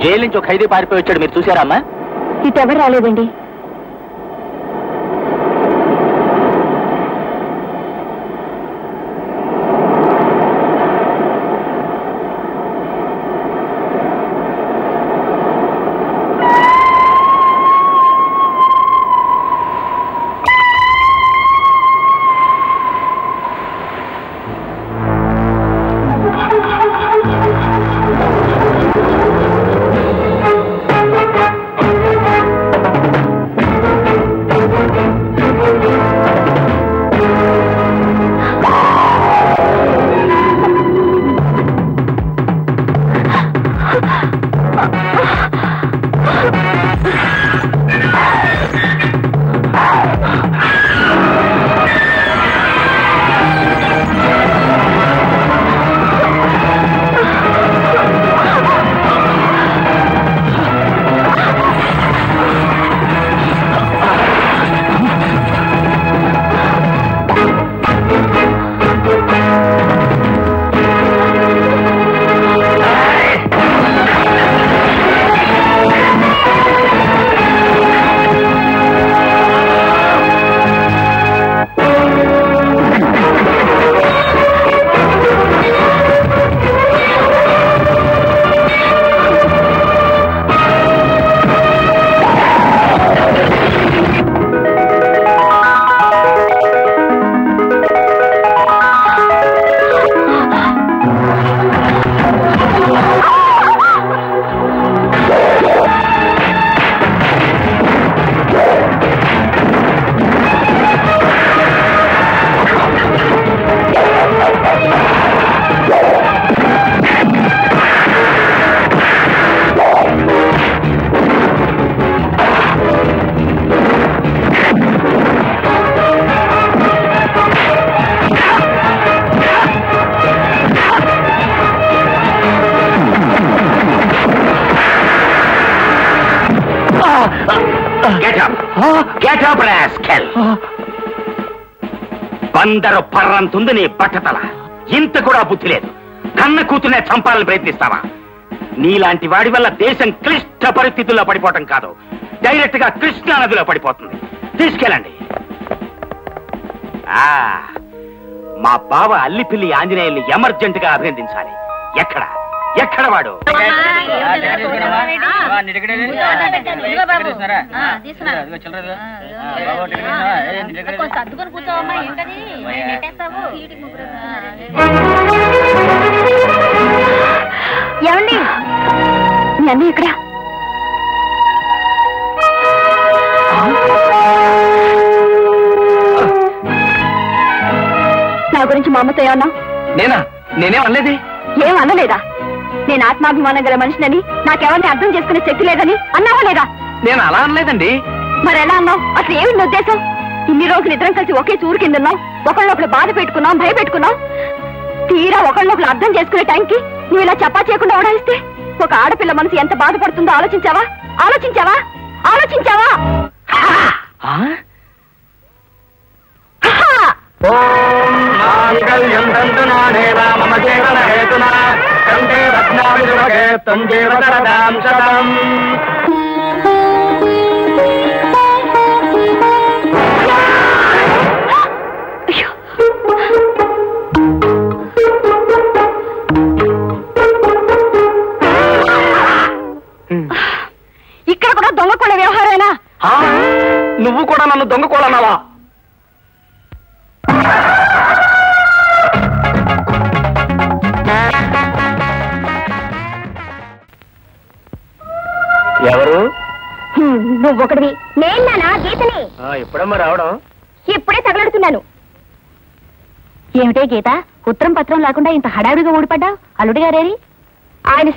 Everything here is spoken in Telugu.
జైలు నుంచి ఒక ఖైదీ పారిపోయి వచ్చాడు, మీరు చూసారా అమ్మా? ఇటెవరు రాలేదండి. బందరు పర్రంతుంది నీ బట్టతల. ఇంత కూడా బుద్ధి లేదు. కన్న కూతునే చంపాలని ప్రయత్నిస్తావా? నీలాంటి వాడి వల్ల దేశం క్లిష్ట పరిస్థితుల్లో పడిపోవటం కాదు, డైరెక్ట్ గా కృష్ణా నదిలో పడిపోతుంది. తీసుకెళ్ళండి. మా బావ అల్లిపిల్లి ఆంజనేయుల్ని ఎమర్జెంట్ గా అభినందించాలి. ఎక్కడ ఎక్కడ వాడు? ఏమండి, మీ అన్నీ ఇక్కడ? నా గురించి మా అమ్మతో ఏమన్నా? నేనేం అనలేదే. ఏం అనలేదా? నేను ఆత్మాభిమానం గల మనిషినని, నాకెవరిని అర్థం చేసుకునే శక్తి లేదని అన్నావా లేదా? నేను అలా అనలేదండి. మరి ఎలా అన్నావు? అసలు ఏమి నీ ఉద్దేశం? ఇన్ని రోజులు ఇద్దరం కలిసి ఒకే చూరు కింద ఉన్నాం, ఒకళ్ళొకళ్ళు బాధ పెట్టుకున్నాం, భయపెట్టుకున్నాం. తీరా ఒకళ్ళొకళ్ళు అర్థం చేసుకునే టైంకి నువ్వు ఇలా చప్పా చేయకుండా ఓడాయిస్తే ఒక ఆడపిల్ల మనసు ఎంత బాధపడుతుందో ఆలోచించావా? ఆలోచించావా? ఆలోచించావా? ఇక్కడ కూడా దొంగకోళ్ళ వ్యవహారేనా? నువ్వు కూడా నన్ను దొంగకోళ్ళన్నావా? ఎవరు? నువ్వు ఒకటివి. నేనా గీతని? ఎప్పుడమ్మా రావడం? ఇప్పుడే తగలడుతున్నాను. ఏమిటే గీత, ఉత్తరం పత్రం లేకుండా ఇంత హడావిడిగా ఊడిపడ్డావు? అల్లుడి గారేరి? ఆయన